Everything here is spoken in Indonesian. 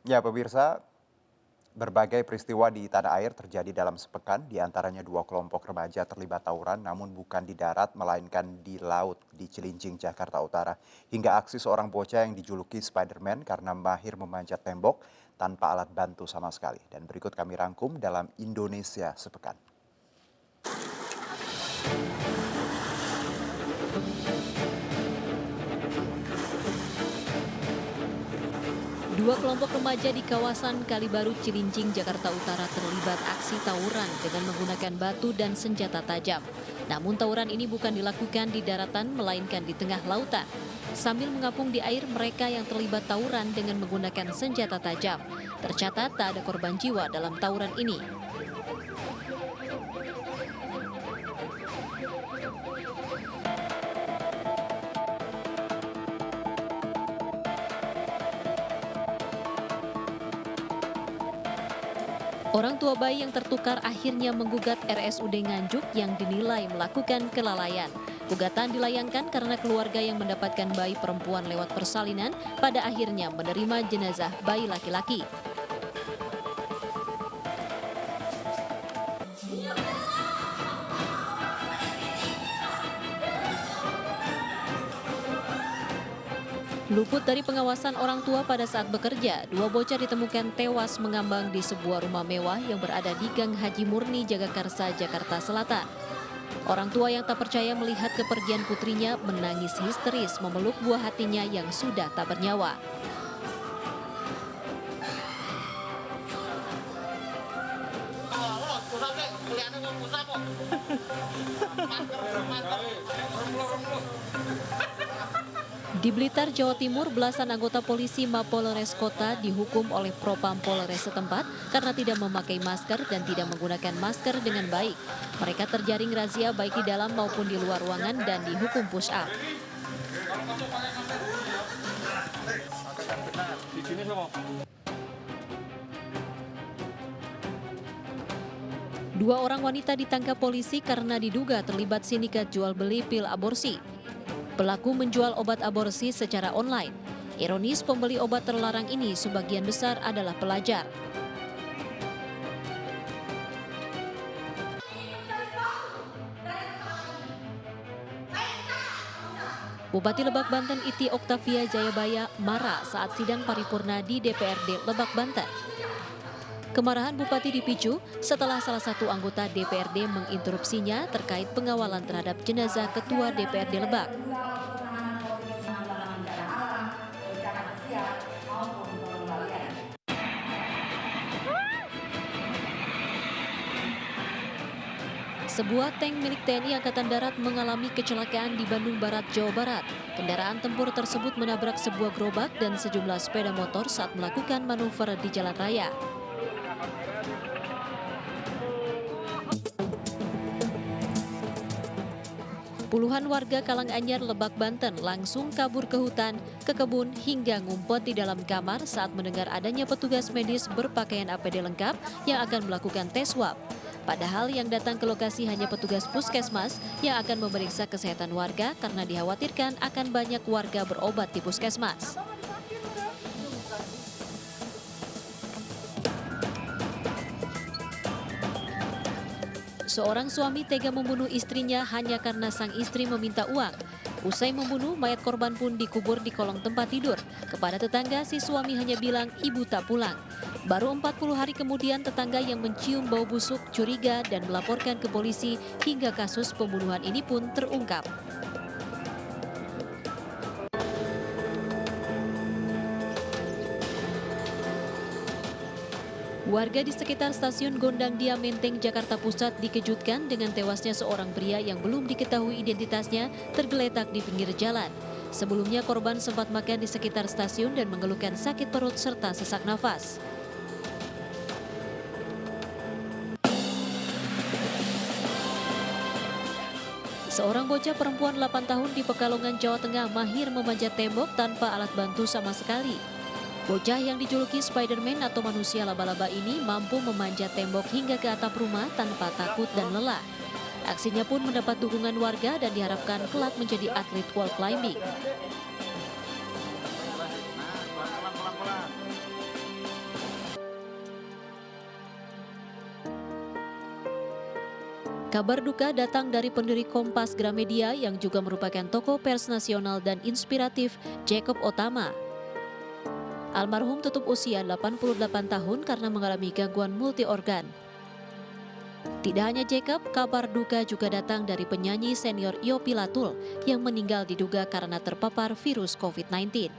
Ya, pemirsa, berbagai peristiwa di tanah air terjadi dalam sepekan, di antaranya dua kelompok remaja terlibat tawuran namun bukan di darat melainkan di laut di Cilincing, Jakarta Utara. Hingga aksi seorang bocah yang dijuluki Spider-Man karena mahir memanjat tembok tanpa alat bantu sama sekali. Dan berikut kami rangkum dalam Indonesia Sepekan. Dua kelompok remaja di kawasan Kalibaru, Cilincing, Jakarta Utara terlibat aksi tawuran dengan menggunakan batu dan senjata tajam. Namun tawuran ini bukan dilakukan di daratan melainkan di tengah lautan. Sambil mengapung di air, mereka yang terlibat tawuran dengan menggunakan senjata tajam. Tercatat tak ada korban jiwa dalam tawuran ini. Orang tua bayi yang tertukar akhirnya menggugat RSUD Nganjuk yang dinilai melakukan kelalaian. Gugatan dilayangkan karena keluarga yang mendapatkan bayi perempuan lewat persalinan pada akhirnya menerima jenazah bayi laki-laki. Luput dari pengawasan orang tua pada saat bekerja, dua bocah ditemukan tewas mengambang di sebuah rumah mewah yang berada di Gang Haji Murni, Jagakarsa, Jakarta Selatan. Orang tua yang tak percaya melihat kepergian putrinya menangis histeris memeluk buah hatinya yang sudah tak bernyawa. Di Blitar, Jawa Timur, belasan anggota polisi Mapolres Kota dihukum oleh Propam Polres setempat karena tidak memakai masker dan tidak menggunakan masker dengan baik. Mereka terjaring razia baik di dalam maupun di luar ruangan dan dihukum push up. Dua orang wanita ditangkap polisi karena diduga terlibat sindikat jual beli pil aborsi. Pelaku menjual obat aborsi secara online. Ironis, pembeli obat terlarang ini sebagian besar adalah pelajar. Bupati Lebak Banten Iti Oktavia Jayabaya marah saat sidang paripurna di DPRD Lebak Banten. Kemarahan Bupati dipicu setelah salah satu anggota DPRD menginterupsinya terkait pengawalan terhadap jenazah Ketua DPRD Lebak. Sebuah tank milik TNI Angkatan Darat mengalami kecelakaan di Bandung Barat, Jawa Barat. Kendaraan tempur tersebut menabrak sebuah gerobak dan sejumlah sepeda motor saat melakukan manuver di jalan raya. Puluhan warga Kalanganyar, Lebak, Banten langsung kabur ke hutan, ke kebun, hingga ngumpet di dalam kamar saat mendengar adanya petugas medis berpakaian APD lengkap yang akan melakukan tes swab. Padahal yang datang ke lokasi hanya petugas puskesmas yang akan memeriksa kesehatan warga karena dikhawatirkan akan banyak warga berobat di puskesmas. Seorang suami tega membunuh istrinya hanya karena sang istri meminta uang. Usai membunuh, mayat korban pun dikubur di kolong tempat tidur. Kepada tetangga, si suami hanya bilang ibu tak pulang. Baru 40 hari kemudian tetangga yang mencium bau busuk curiga dan melaporkan ke polisi hingga kasus pembunuhan ini pun terungkap. Warga di sekitar stasiun Gondang Dia Menteng, Jakarta Pusat dikejutkan dengan tewasnya seorang pria yang belum diketahui identitasnya tergeletak di pinggir jalan. Sebelumnya korban sempat makan di sekitar stasiun dan mengeluhkan sakit perut serta sesak nafas. Seorang bocah perempuan 8 tahun di Pekalongan, Jawa Tengah mahir memanjat tembok tanpa alat bantu sama sekali. Bocah yang dijuluki Spider-Man atau manusia laba-laba ini mampu memanjat tembok hingga ke atap rumah tanpa takut dan lelah. Aksinya pun mendapat dukungan warga dan diharapkan kelak menjadi atlet wall climbing. Kabar duka datang dari pendiri Kompas Gramedia yang juga merupakan tokoh pers nasional dan inspiratif, Jacob Ottama. Almarhum tutup usia 88 tahun karena mengalami gangguan multiorgan. Tidak hanya Jacob, kabar duka juga datang dari penyanyi senior Io Pilatul yang meninggal diduga karena terpapar virus COVID-19.